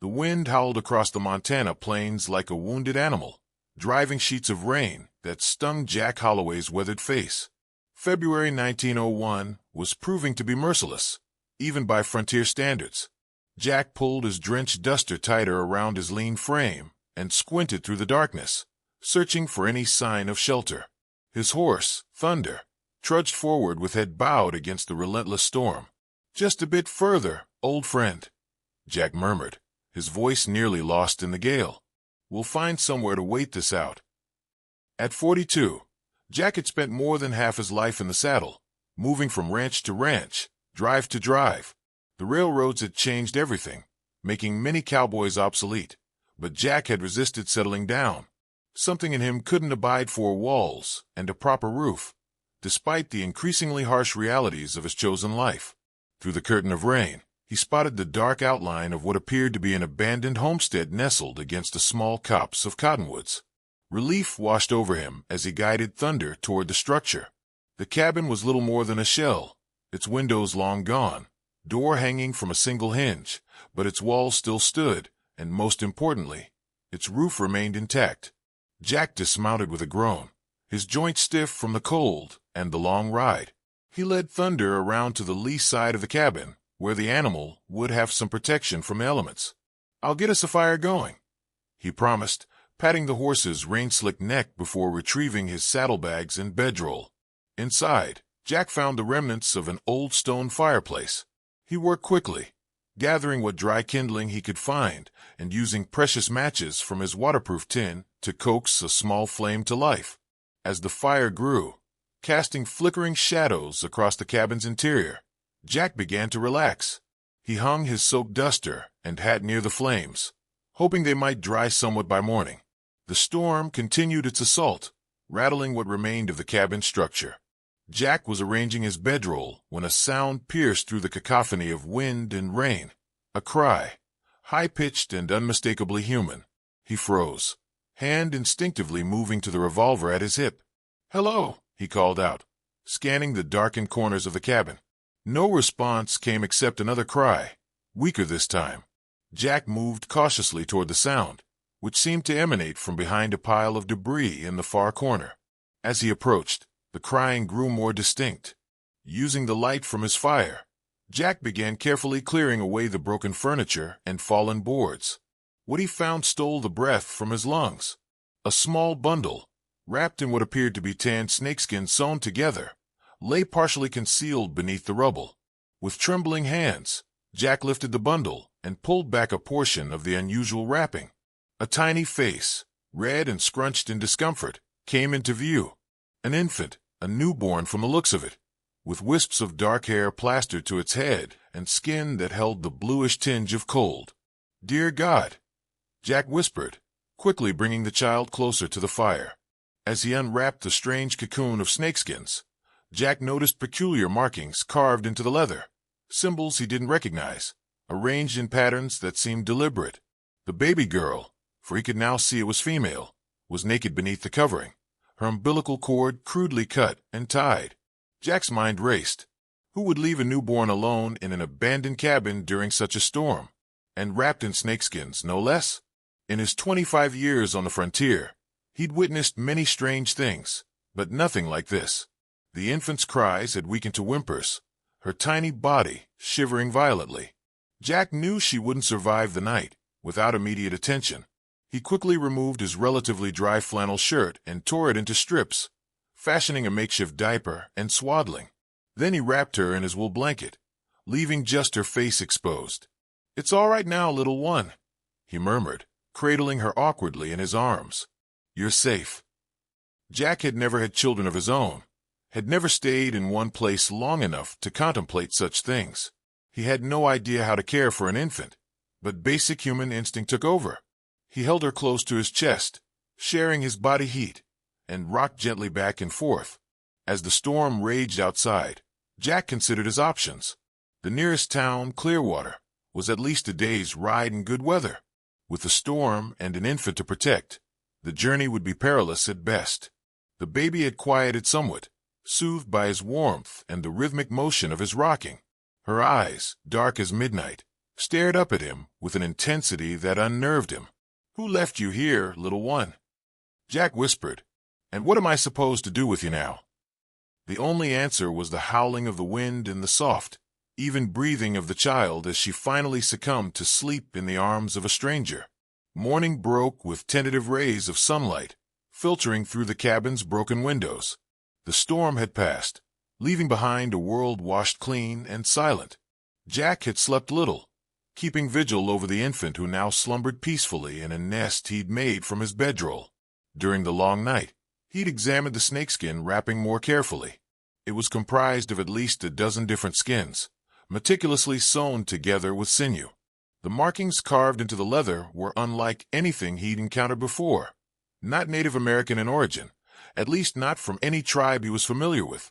The wind howled across the Montana plains like a wounded animal, driving sheets of rain that stung Jack Holloway's weathered face. February 1901 was proving to be merciless, even by frontier standards. Jack pulled his drenched duster tighter around his lean frame and squinted through the darkness, searching for any sign of shelter. His horse, Thunder, trudged forward with head bowed against the relentless storm. "Just a bit further, old friend," Jack murmured, his voice nearly lost in the gale. "We'll find somewhere to wait this out." At 42, Jack had spent more than half his life in the saddle, moving from ranch to ranch, drive to drive. The railroads had changed everything, making many cowboys obsolete, but Jack had resisted settling down. Something in him couldn't abide four walls and a proper roof, despite the increasingly harsh realities of his chosen life. Through the curtain of rain, he spotted the dark outline of what appeared to be an abandoned homestead nestled against a small copse of cottonwoods. Relief washed over him as he guided Thunder toward the structure. The cabin was little more than a shell, its windows long gone, door hanging from a single hinge, but its walls still stood, and most importantly, its roof remained intact. Jack dismounted with a groan, his joints stiff from the cold and the long ride. He led Thunder around to the lee side of the cabin, where the animal would have some protection from the elements. "I'll get us a fire going," he promised, patting the horse's rain-slicked neck before retrieving his saddlebags and bedroll. Inside, Jack found the remnants of an old stone fireplace. He worked quickly, gathering what dry kindling he could find and using precious matches from his waterproof tin to coax a small flame to life. As the fire grew, casting flickering shadows across the cabin's interior, Jack began to relax. He hung his soaked duster and hat near the flames, hoping they might dry somewhat by morning. The storm continued its assault, rattling what remained of the cabin structure. Jack was arranging his bedroll when a sound pierced through the cacophony of wind and rain. A cry, high-pitched and unmistakably human. He froze, hand instinctively moving to the revolver at his hip. "Hello," he called out, scanning the darkened corners of the cabin. No response came except another cry, weaker this time. Jack moved cautiously toward the sound, which seemed to emanate from behind a pile of debris in the far corner. As he approached, the crying grew more distinct. Using the light from his fire, Jack began carefully clearing away the broken furniture and fallen boards. What he found stole the breath from his lungs. A small bundle, wrapped in what appeared to be tanned snakeskin sewn together, lay partially concealed beneath the rubble. With trembling hands, Jack lifted the bundle and pulled back a portion of the unusual wrapping. A tiny face, red and scrunched in discomfort, came into view. An infant, a newborn from the looks of it, with wisps of dark hair plastered to its head and skin that held the bluish tinge of cold. "Dear God," Jack whispered, quickly bringing the child closer to the fire. As he unwrapped the strange cocoon of snakeskins, Jack noticed peculiar markings carved into the leather, symbols he didn't recognize, arranged in patterns that seemed deliberate. The baby girl, for he could now see it was female, was naked beneath the covering, her umbilical cord crudely cut and tied. Jack's mind raced. Who would leave a newborn alone in an abandoned cabin during such a storm? And wrapped in snakeskins, no less? In his 25 years on the frontier, he'd witnessed many strange things, but nothing like this. The infant's cries had weakened to whimpers, her tiny body shivering violently. Jack knew she wouldn't survive the night without immediate attention. He quickly removed his relatively dry flannel shirt and tore it into strips, fashioning a makeshift diaper and swaddling. Then he wrapped her in his wool blanket, leaving just her face exposed. "It's all right now, little one," he murmured, cradling her awkwardly in his arms. "You're safe." Jack had never had children of his own, had never stayed in one place long enough to contemplate such things. He had no idea how to care for an infant, but basic human instinct took over. He held her close to his chest, sharing his body heat, and rocked gently back and forth. As the storm raged outside, Jack considered his options. The nearest town, Clearwater, was at least a day's ride in good weather. With the storm and an infant to protect, the journey would be perilous at best. The baby had quieted somewhat, soothed by his warmth and the rhythmic motion of his rocking. Her eyes, dark as midnight, stared up at him with an intensity that unnerved him. "Who left you here, little one?" Jack whispered. "And what am I supposed to do with you now?" The only answer was the howling of the wind and the soft, even breathing of the child as she finally succumbed to sleep in the arms of a stranger. Morning broke with tentative rays of sunlight, filtering through the cabin's broken windows. The storm had passed, leaving behind a world washed clean and silent. Jack had slept little, keeping vigil over the infant who now slumbered peacefully in a nest he'd made from his bedroll. During the long night, he'd examined the snakeskin wrapping more carefully. It was comprised of at least a dozen different skins, meticulously sewn together with sinew. The markings carved into the leather were unlike anything he'd encountered before. Not Native American in origin, at least not from any tribe he was familiar with.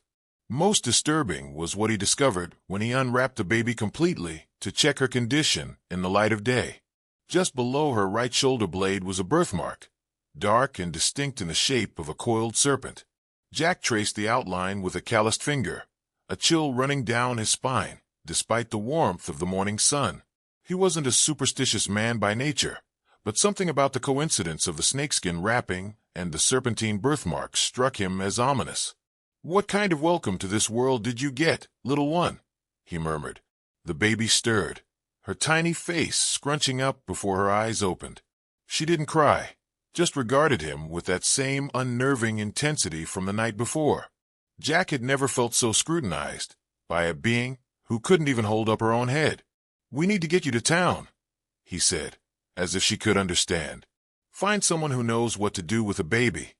Most disturbing was what he discovered when he unwrapped the baby completely to check her condition in the light of day. Just below her right shoulder blade was a birthmark, dark and distinct in the shape of a coiled serpent. Jack traced the outline with a calloused finger, a chill running down his spine, despite the warmth of the morning sun. He wasn't a superstitious man by nature, but something about the coincidence of the snakeskin wrapping and the serpentine birthmark struck him as ominous. "What kind of welcome to this world did you get, little one?" he murmured. The baby stirred, her tiny face scrunching up before her eyes opened. She didn't cry, just regarded him with that same unnerving intensity from the night before. Jack had never felt so scrutinized by a being who couldn't even hold up her own head. "We need to get you to town," he said, as if she could understand. "Find someone who knows what to do with a baby."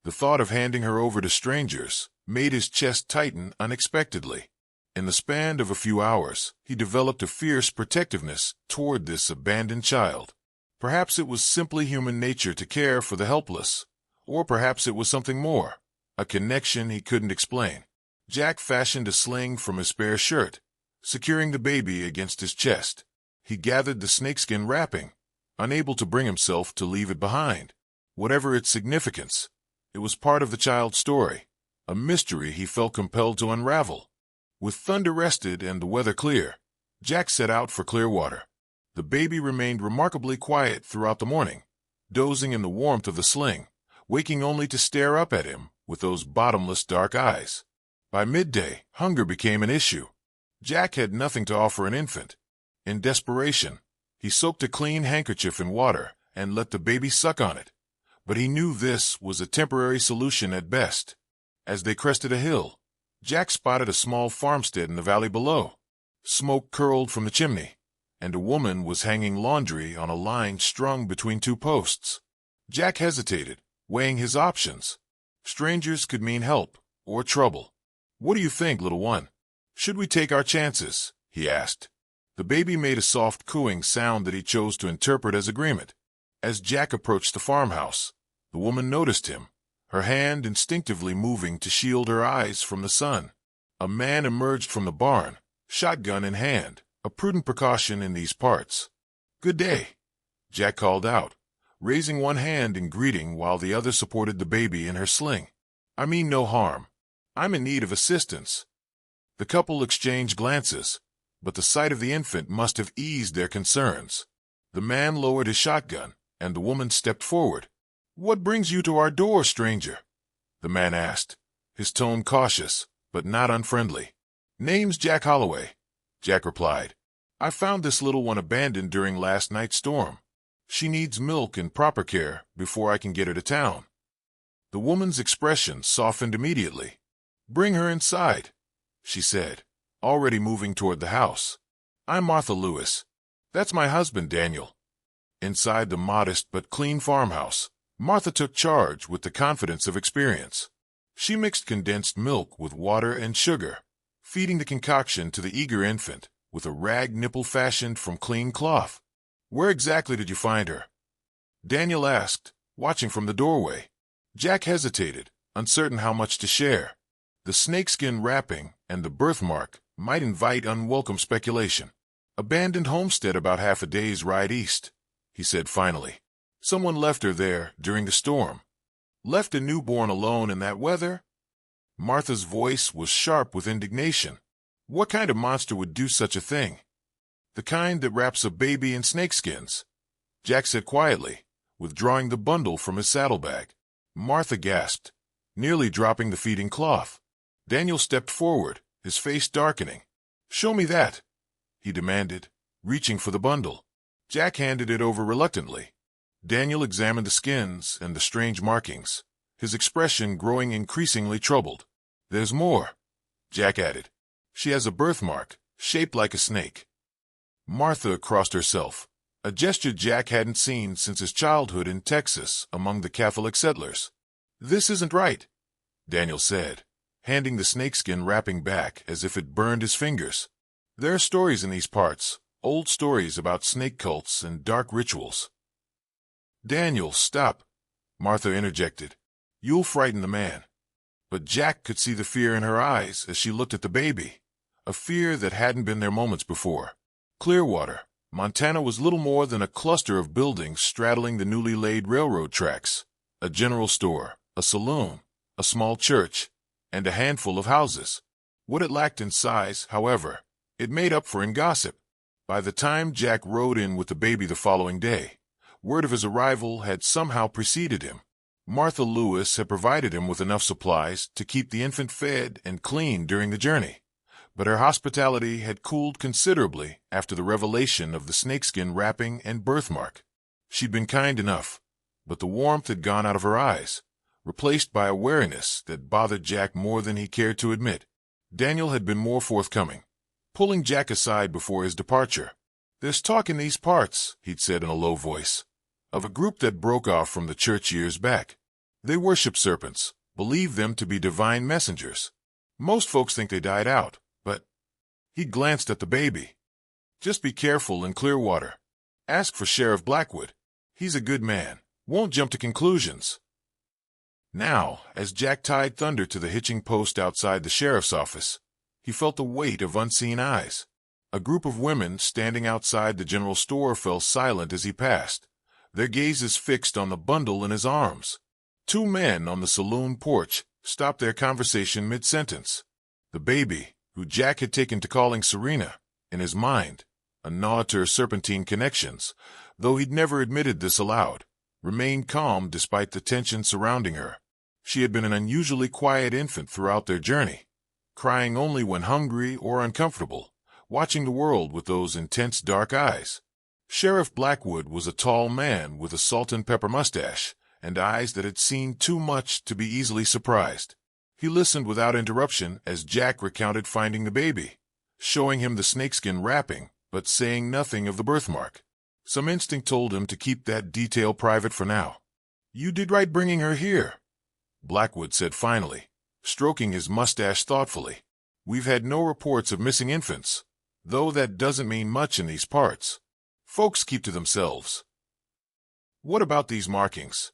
The thought of handing her over to strangers made his chest tighten unexpectedly. In the span of a few hours, he developed a fierce protectiveness toward this abandoned child. Perhaps it was simply human nature to care for the helpless, or perhaps it was something more, a connection he couldn't explain. Jack fashioned a sling from his spare shirt, securing the baby against his chest. He gathered the snakeskin wrapping, unable to bring himself to leave it behind. Whatever its significance, it was part of the child's story, a mystery he felt compelled to unravel. With thunder rested and the weather clear, Jack set out for Clearwater. The baby remained remarkably quiet throughout the morning, dozing in the warmth of the sling, waking only to stare up at him with those bottomless dark eyes. By midday, hunger became an issue. Jack had nothing to offer an infant. In desperation, he soaked a clean handkerchief in water and let the baby suck on it. But he knew this was a temporary solution at best. As they crested a hill, Jack spotted a small farmstead in the valley below. Smoke curled from the chimney, and a woman was hanging laundry on a line strung between two posts. Jack hesitated, weighing his options. Strangers could mean help or trouble. "What do you think, little one? Should we take our chances?" he asked. The baby made a soft cooing sound that he chose to interpret as agreement. As Jack approached the farmhouse, the woman noticed him, her hand instinctively moving to shield her eyes from the sun. A man emerged from the barn, shotgun in hand, a prudent precaution in these parts. "Good day," Jack called out, raising one hand in greeting while the other supported the baby in her sling. "I mean no harm. I'm in need of assistance." The couple exchanged glances, but the sight of the infant must have eased their concerns. The man lowered his shotgun, and the woman stepped forward. "What brings you to our door, stranger?" the man asked, his tone cautious, but not unfriendly. "Name's Jack Holloway," Jack replied. "I found this little one abandoned during last night's storm. She needs milk and proper care before I can get her to town." The woman's expression softened immediately. "Bring her inside," she said, already moving toward the house. "I'm Martha Lewis. That's my husband, Daniel." Inside the modest but clean farmhouse, Martha took charge with the confidence of experience. She mixed condensed milk with water and sugar, feeding the concoction to the eager infant with a rag nipple fashioned from clean cloth. "Where exactly did you find her?" Daniel asked, watching from the doorway. Jack hesitated, uncertain how much to share. The snakeskin wrapping and the birthmark might invite unwelcome speculation. "Abandoned homestead about half a day's ride east," he said finally. "Someone left her there during the storm." "Left a newborn alone in that weather?" Martha's voice was sharp with indignation. "What kind of monster would do such a thing?" The kind that wraps a baby in snakeskins, Jack said quietly, withdrawing the bundle from his saddlebag. Martha gasped, nearly dropping the feeding cloth. Daniel stepped forward, his face darkening. "Show me that," he demanded, reaching for the bundle. Jack handed it over reluctantly. Daniel examined the skins and the strange markings, his expression growing increasingly troubled. "There's more," Jack added. "She has a birthmark, shaped like a snake." Martha crossed herself, a gesture Jack hadn't seen since his childhood in Texas among the Catholic settlers. "This isn't right," Daniel said, handing the snakeskin wrapping back as if it burned his fingers. "There are stories in these parts, old stories about snake cults and dark rituals." "Daniel, stop," Martha interjected. "You'll frighten the man." But Jack could see the fear in her eyes as she looked at the baby, a fear that hadn't been there moments before. Clearwater, Montana was little more than a cluster of buildings straddling the newly laid railroad tracks. A general store, a saloon, a small church, and a handful of houses. What it lacked in size, however, it made up for in gossip. By the time Jack rode in with the baby the following day, word of his arrival had somehow preceded him. Martha Lewis had provided him with enough supplies to keep the infant fed and clean during the journey. But her hospitality had cooled considerably after the revelation of the snakeskin wrapping and birthmark. She'd been kind enough, but the warmth had gone out of her eyes, replaced by a wariness that bothered Jack more than he cared to admit. Daniel had been more forthcoming, pulling Jack aside before his departure. "There's talk in these parts," he'd said in a low voice, "of a group that broke off from the church years back. They worship serpents, believe them to be divine messengers. Most folks think they died out, but—" He glanced at the baby. "Just be careful in Clearwater. Ask for Sheriff Blackwood. He's a good man, won't jump to conclusions." Now, as Jack tied Thunder to the hitching post outside the sheriff's office, he felt the weight of unseen eyes. A group of women standing outside the general store fell silent as he passed, their gazes fixed on the bundle in his arms. Two men on the saloon porch stopped their conversation mid-sentence. The baby, who Jack had taken to calling Serena, in his mind, a nod to her serpentine connections, though he'd never admitted this aloud, remained calm despite the tension surrounding her. She had been an unusually quiet infant throughout their journey, crying only when hungry or uncomfortable, watching the world with those intense dark eyes. Sheriff Blackwood was a tall man with a salt and pepper mustache and eyes that had seen too much to be easily surprised. He listened without interruption as Jack recounted finding the baby, showing him the snakeskin wrapping, but saying nothing of the birthmark. Some instinct told him to keep that detail private for now. "You did right bringing her here," Blackwood said finally, stroking his mustache thoughtfully. "We've had no reports of missing infants, though that doesn't mean much in these parts. Folks keep to themselves." "What about these markings?"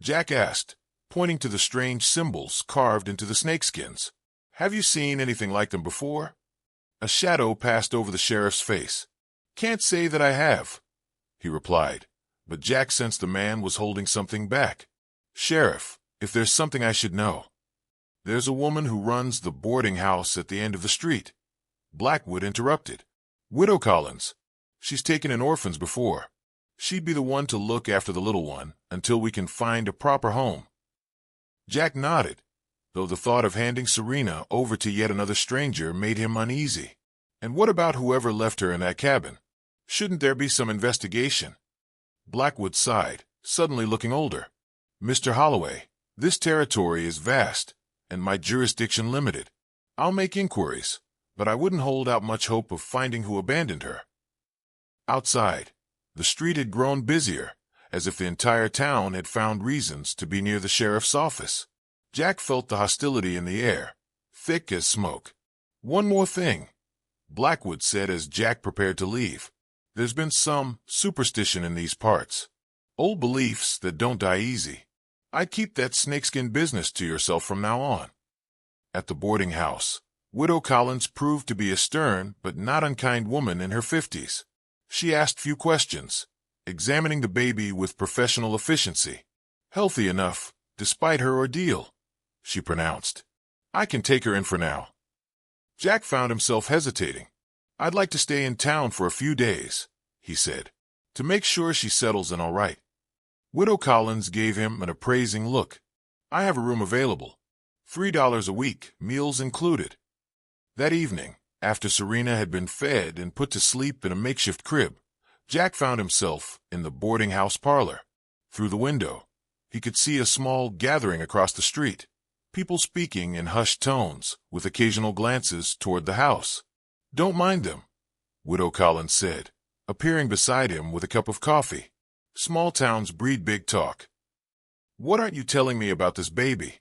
Jack asked, pointing to the strange symbols carved into the snakeskins. "Have you seen anything like them before?" A shadow passed over the sheriff's face. "Can't say that I have," he replied, but Jack sensed the man was holding something back. "Sheriff, if there's something I should know." "There's a woman who runs the boarding house at the end of the street," Blackwood interrupted. "Widow Collins. She's taken in orphans before. She'd be the one to look after the little one until we can find a proper home." Jack nodded, though the thought of handing Serena over to yet another stranger made him uneasy. "And what about whoever left her in that cabin? Shouldn't there be some investigation?" Blackwood sighed, suddenly looking older. "Mr. Holloway, this territory is vast, and my jurisdiction limited. I'll make inquiries, but I wouldn't hold out much hope of finding who abandoned her." Outside, the street had grown busier, as if the entire town had found reasons to be near the sheriff's office. Jack felt the hostility in the air, thick as smoke. "One more thing," Blackwood said as Jack prepared to leave. "There's been some superstition in these parts. Old beliefs that don't die easy. I'd keep that snakeskin business to yourself from now on." At the boarding house, Widow Collins proved to be a stern but not unkind woman in her 50s. She asked few questions, examining the baby with professional efficiency. "Healthy enough, despite her ordeal," she pronounced. "I can take her in for now." Jack found himself hesitating. "I'd like to stay in town for a few days," he said, "to make sure she settles in all right." Widow Collins gave him an appraising look. "I have a room available. $3 a week, meals included." That evening, after Serena had been fed and put to sleep in a makeshift crib, Jack found himself in the boarding house parlor. Through the window, he could see a small gathering across the street, people speaking in hushed tones, with occasional glances toward the house. "Don't mind them," Widow Collins said, appearing beside him with a cup of coffee. "Small towns breed big talk." "What aren't you telling me about this baby?"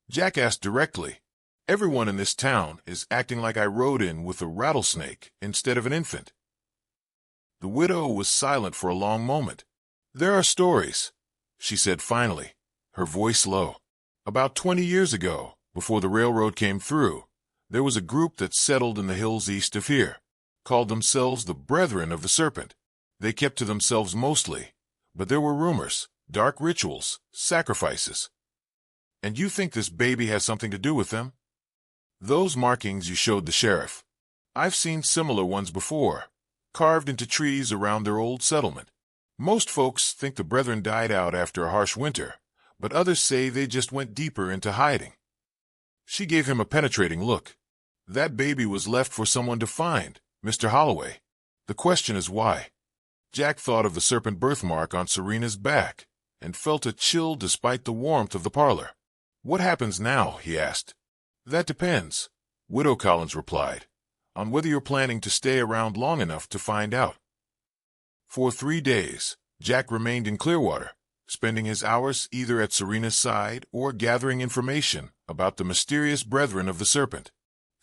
Jack asked directly. "Everyone in this town is acting like I rode in with a rattlesnake instead of an infant." The widow was silent for a long moment. "There are stories," she said finally, her voice low. "About 20 years ago, before the railroad came through, there was a group that settled in the hills east of here, called themselves the Brethren of the Serpent. They kept to themselves mostly, but there were rumors, dark rituals, sacrifices." "And you think this baby has something to do with them?" "Those markings you showed the sheriff. I've seen similar ones before, carved into trees around their old settlement. Most folks think the Brethren died out after a harsh winter, but others say they just went deeper into hiding." She gave him a penetrating look. "That baby was left for someone to find, Mr. Holloway. The question is why." Jack thought of the serpent birthmark on Serena's back and felt a chill despite the warmth of the parlor. "What happens now?" he asked. "That depends," Widow Collins replied, "on whether you're planning to stay around long enough to find out." For 3 days, Jack remained in Clearwater, spending his hours either at Serena's side or gathering information about the mysterious Brethren of the Serpent.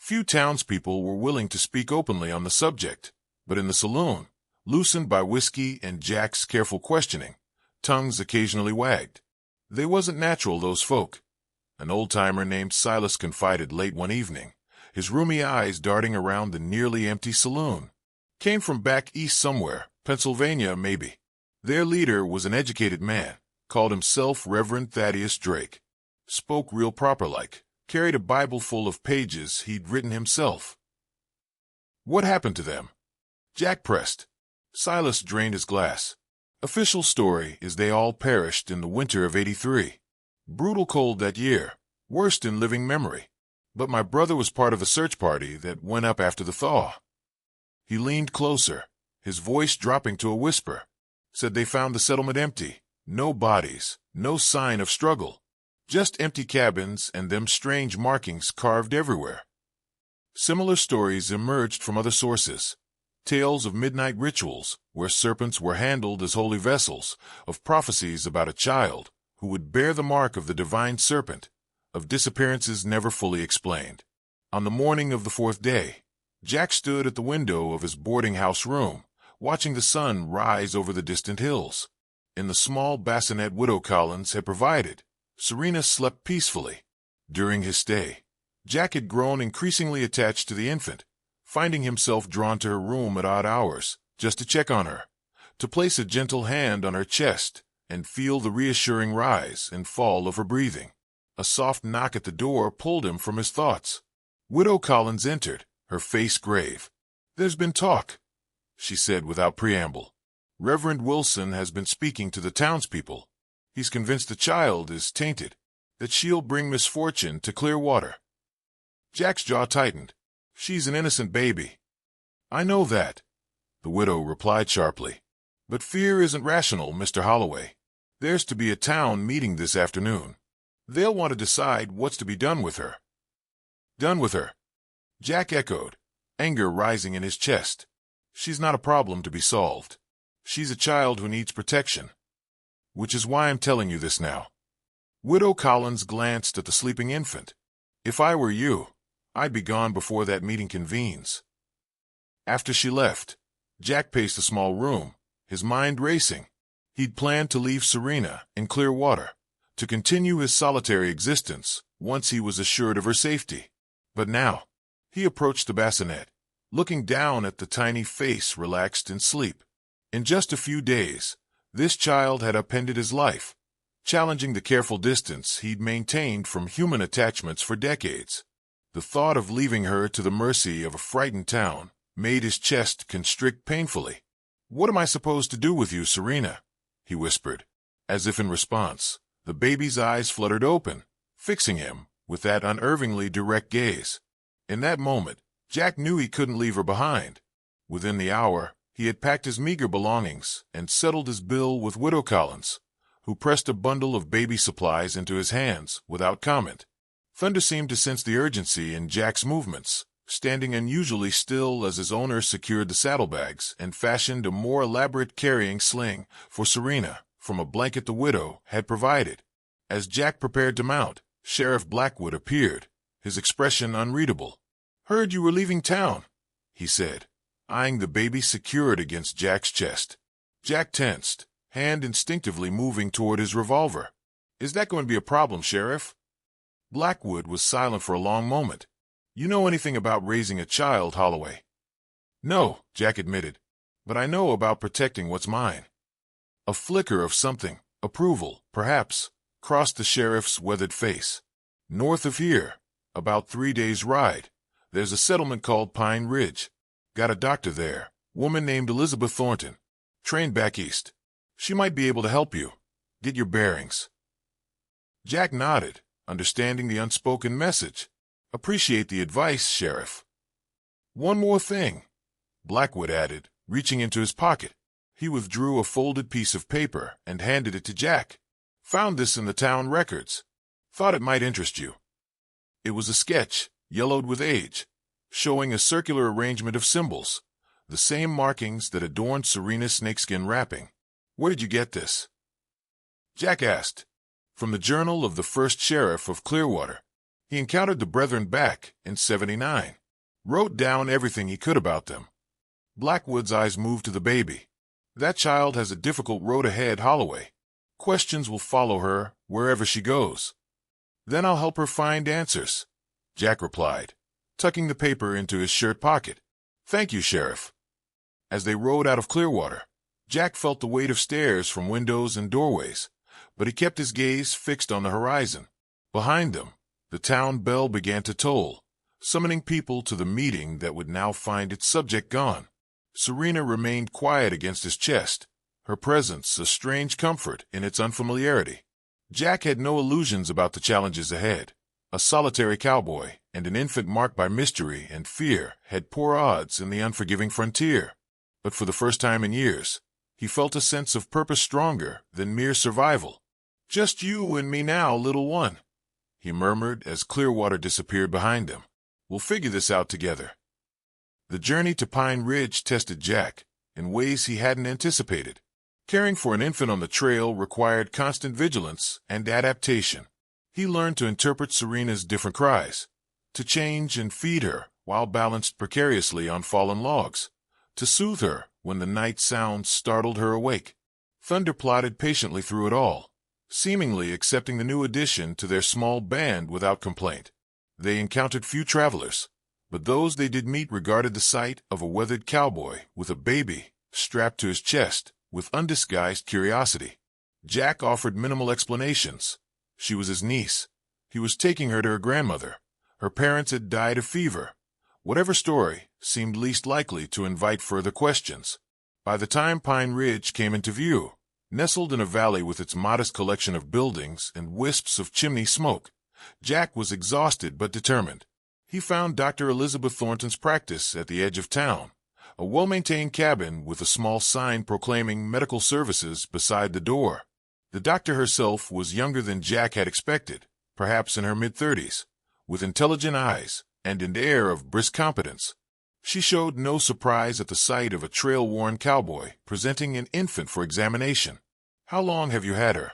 Few townspeople were willing to speak openly on the subject, but in the saloon, loosened by whiskey and Jack's careful questioning, tongues occasionally wagged. They wasn't natural, those folk. An old-timer named Silas confided late one evening, his rheumy eyes darting around the nearly empty saloon. "Came from back east somewhere, Pennsylvania maybe. Their leader was an educated man, called himself Reverend Thaddeus Drake. Spoke real proper-like, carried a Bible full of pages he'd written himself." "What happened to them?" Jack pressed. Silas drained his glass. "Official story is they all perished in the winter of '83. Brutal cold that year, worst in living memory. But my brother was part of the search party that went up after the thaw." He leaned closer, his voice dropping to a whisper. "Said they found the settlement empty, no bodies, no sign of struggle. Just empty cabins and them strange markings carved everywhere." Similar stories emerged from other sources. Tales of midnight rituals, where serpents were handled as holy vessels, of prophecies about a child who would bear the mark of the divine serpent, of disappearances never fully explained. On the morning of the 4th day, Jack stood at the window of his boarding-house room, watching the sun rise over the distant hills. In the small bassinet Widow Collins had provided, Serena slept peacefully. During his stay, Jack had grown increasingly attached to the infant, finding himself drawn to her room at odd hours, just to check on her, to place a gentle hand on her chest and feel the reassuring rise and fall of her breathing. A soft knock at the door pulled him from his thoughts. Widow Collins entered, her face grave. "There's been talk," she said without preamble. "Reverend Wilson has been speaking to the townspeople. He's convinced the child is tainted, that she'll bring misfortune to Clearwater." Jack's jaw tightened. "She's an innocent baby." "I know that," the widow replied sharply. "But fear isn't rational, Mr. Holloway. There's to be a town meeting this afternoon. They'll want to decide what's to be done with her." "Done with her?" Jack echoed, anger rising in his chest. "She's not a problem to be solved. She's a child who needs protection. Which is why I'm telling you this now." Widow Collins glanced at the sleeping infant. "If I were you, I'd be gone before that meeting convenes." After she left, Jack paced the small room, his mind racing. He'd planned to leave Serena in Clearwater, to continue his solitary existence once he was assured of her safety. But now, he approached the bassinet, looking down at the tiny face relaxed in sleep. In just a few days, this child had upended his life, challenging the careful distance he'd maintained from human attachments for decades. The thought of leaving her to the mercy of a frightened town made his chest constrict painfully. "What am I supposed to do with you, Serena?" he whispered. As if in response, the baby's eyes fluttered open, fixing him with that unervingly direct gaze. In that moment, Jack knew he couldn't leave her behind. Within the hour, he had packed his meager belongings and settled his bill with Widow Collins, who pressed a bundle of baby supplies into his hands without comment. Thunder seemed to sense the urgency in Jack's movements, standing unusually still as his owner secured the saddlebags and fashioned a more elaborate carrying sling for Serena from a blanket the widow had provided. As Jack prepared to mount, Sheriff Blackwood appeared, his expression unreadable. "Heard you were leaving town," he said, eyeing the baby secured against Jack's chest. Jack tensed, hand instinctively moving toward his revolver. "Is that going to be a problem, Sheriff?" Blackwood was silent for a long moment. "You know anything about raising a child, Holloway?" "No," Jack admitted, "but I know about protecting what's mine." A flicker of something, approval, perhaps, crossed the sheriff's weathered face. "North of here, about 3 days' ride, there's a settlement called Pine Ridge. Got a doctor there, woman named Elizabeth Thornton, trained back east. She might be able to help you. Get your bearings." Jack nodded, understanding the unspoken message. "Appreciate the advice, Sheriff." "One more thing," Blackwood added, reaching into his pocket. He withdrew a folded piece of paper and handed it to Jack. "Found this in the town records. Thought it might interest you." It was a sketch, yellowed with age, showing a circular arrangement of symbols, the same markings that adorned Serena's snakeskin wrapping. "Where did you get this?" Jack asked. "From the Journal of the First Sheriff of Clearwater. He encountered the brethren back in '79. Wrote down everything he could about them." Blackwood's eyes moved to the baby. "That child has a difficult road ahead, Holloway. Questions will follow her wherever she goes." "Then I'll help her find answers," Jack replied, tucking the paper into his shirt pocket. "Thank you, Sheriff." As they rode out of Clearwater, Jack felt the weight of stares from windows and doorways, but he kept his gaze fixed on the horizon. Behind them, the town bell began to toll, summoning people to the meeting that would now find its subject gone. Serena remained quiet against his chest, her presence a strange comfort in its unfamiliarity. Jack had no illusions about the challenges ahead. A solitary cowboy and an infant marked by mystery and fear had poor odds in the unforgiving frontier. But for the first time in years, he felt a sense of purpose stronger than mere survival. "Just you and me now, little one," he murmured as Clearwater disappeared behind him. "We'll figure this out together." The journey to Pine Ridge tested Jack in ways he hadn't anticipated. Caring for an infant on the trail required constant vigilance and adaptation. He learned to interpret Serena's different cries, to change and feed her while balanced precariously on fallen logs, to soothe her when the night sounds startled her awake. Thunder plodded patiently through it all, seemingly accepting the new addition to their small band without complaint. They encountered few travelers, but those they did meet regarded the sight of a weathered cowboy with a baby strapped to his chest with undisguised curiosity. Jack offered minimal explanations. She was his niece. He was taking her to her grandmother. Her parents had died of fever. Whatever story seemed least likely to invite further questions. By the time Pine Ridge came into view, nestled in a valley with its modest collection of buildings and wisps of chimney smoke, Jack was exhausted but determined. He found Dr. Elizabeth Thornton's practice at the edge of town, a well-maintained cabin with a small sign proclaiming medical services beside the door. The doctor herself was younger than Jack had expected, perhaps in her mid-30s, with intelligent eyes and an air of brisk competence. She showed no surprise at the sight of a trail-worn cowboy presenting an infant for examination. "How long have you had her?"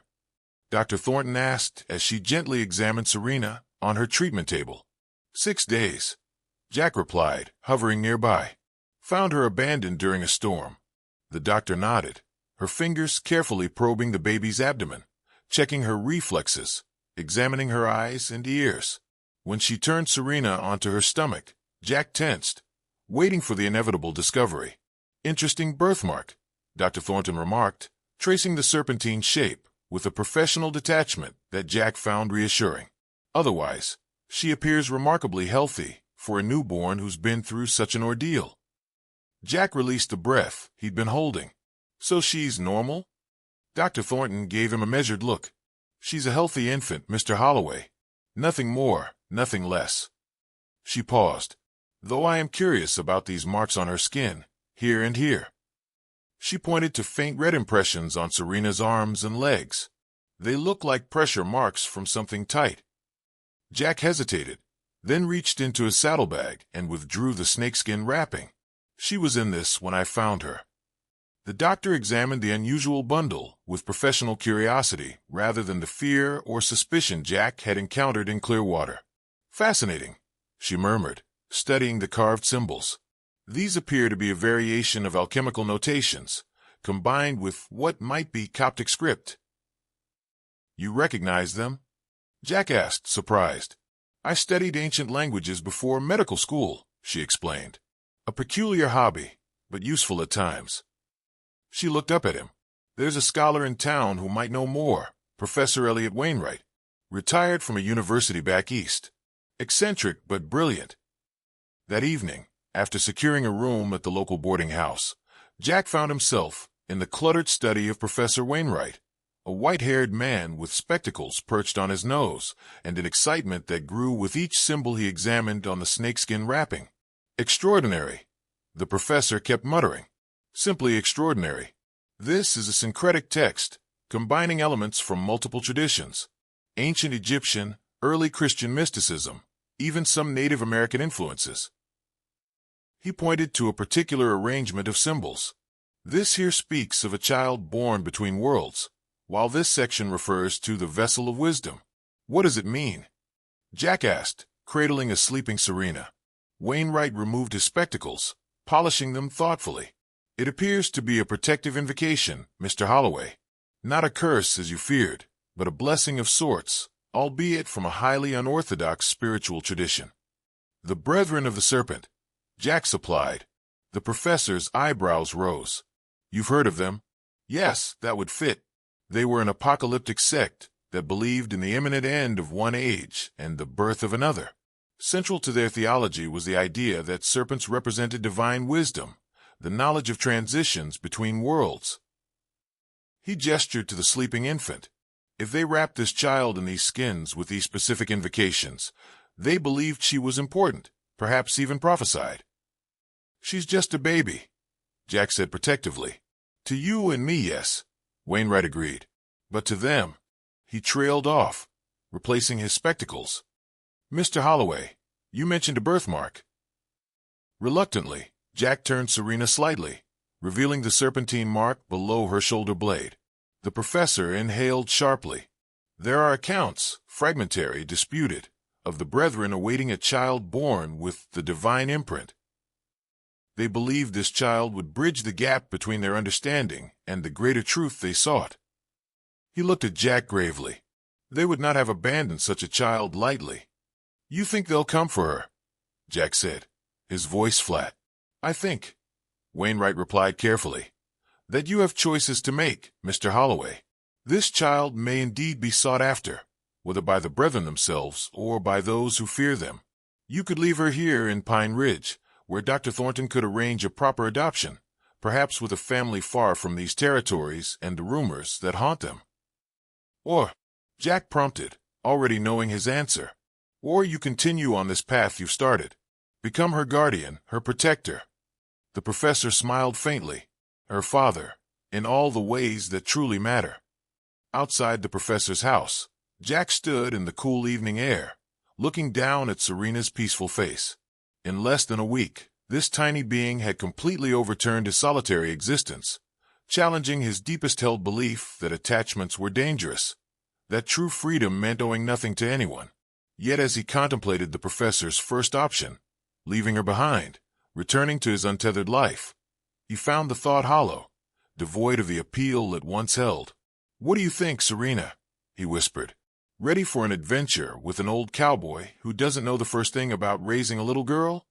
Dr. Thornton asked as she gently examined Serena on her treatment table. 6 days, Jack replied, hovering nearby. "Found her abandoned during a storm." The doctor nodded, her fingers carefully probing the baby's abdomen, checking her reflexes, examining her eyes and ears. When she turned Serena onto her stomach, Jack tensed, waiting for the inevitable discovery. "Interesting birthmark," Dr. Thornton remarked, tracing the serpentine shape with a professional detachment that Jack found reassuring. "Otherwise, she appears remarkably healthy for a newborn who's been through such an ordeal." Jack released the breath he'd been holding. So she's normal? Dr. Thornton gave him a measured look. She's a healthy infant, Mr. Holloway. Nothing more, nothing less. She paused. Though I am curious about these marks on her skin, here and here. She pointed to faint red impressions on Serena's arms and legs. They look like pressure marks from something tight. Jack hesitated, then reached into his saddlebag and withdrew the snakeskin wrapping. She was in this when I found her. The doctor examined the unusual bundle with professional curiosity rather than the fear or suspicion Jack had encountered in Clearwater. Fascinating, she murmured, studying the carved symbols. These appear to be a variation of alchemical notations, combined with what might be Coptic script. You recognize them? Jack asked, surprised. I studied ancient languages before medical school, she explained. A peculiar hobby, but useful at times. She looked up at him. There's a scholar in town who might know more, Professor Elliot Wainwright, retired from a university back east. Eccentric but brilliant. That evening, after securing a room at the local boarding house, Jack found himself in the cluttered study of Professor Wainwright, a white-haired man with spectacles perched on his nose, and an excitement that grew with each symbol he examined on the snakeskin wrapping. Extraordinary, the professor kept muttering. Simply extraordinary. This is a syncretic text, combining elements from multiple traditions. Ancient Egyptian, early Christian mysticism, even some Native American influences. He pointed to a particular arrangement of symbols. This here speaks of a child born between worlds, while this section refers to the vessel of wisdom. What does it mean? Jack asked, cradling a sleeping Serena. Wainwright removed his spectacles, polishing them thoughtfully. It appears to be a protective invocation, Mr. Holloway. Not a curse as you feared, but a blessing of sorts, albeit from a highly unorthodox spiritual tradition. The Brethren of the Serpent, Jack supplied. The professor's eyebrows rose. You've heard of them? Yes, that would fit. They were an apocalyptic sect that believed in the imminent end of one age and the birth of another. Central to their theology was the idea that serpents represented divine wisdom, the knowledge of transitions between worlds. He gestured to the sleeping infant. If they wrapped this child in these skins with these specific invocations, they believed she was important, perhaps even prophesied. She's just a baby, Jack said protectively. To you and me, yes, Wainwright agreed. But to them, he trailed off, replacing his spectacles. Mr. Holloway, you mentioned a birthmark. Reluctantly, Jack turned Serena slightly, revealing the serpentine mark below her shoulder blade. The professor inhaled sharply. There are accounts, fragmentary, disputed, of the Brethren awaiting a child born with the divine imprint. They believed this child would bridge the gap between their understanding and the greater truth they sought. He looked at Jack gravely. They would not have abandoned such a child lightly. You think they'll come for her? Jack said, his voice flat. I think, Wainwright replied carefully, that you have choices to make, Mr. Holloway. This child may indeed be sought after, whether by the Brethren themselves or by those who fear them. You could leave her here in Pine Ridge, where Dr. Thornton could arrange a proper adoption, perhaps with a family far from these territories and the rumors that haunt them. Or, Jack prompted, already knowing his answer, or you continue on this path you've started. Become her guardian, her protector. The professor smiled faintly. Her father, in all the ways that truly matter. Outside the professor's house, Jack stood in the cool evening air, looking down at Serena's peaceful face. In less than a week, this tiny being had completely overturned his solitary existence, challenging his deepest-held belief that attachments were dangerous, that true freedom meant owing nothing to anyone. Yet as he contemplated the professor's first option, leaving her behind, returning to his untethered life, he found the thought hollow, devoid of the appeal it once held. What do you think, Serena? He whispered. Ready for an adventure with an old cowboy who doesn't know the first thing about raising a little girl?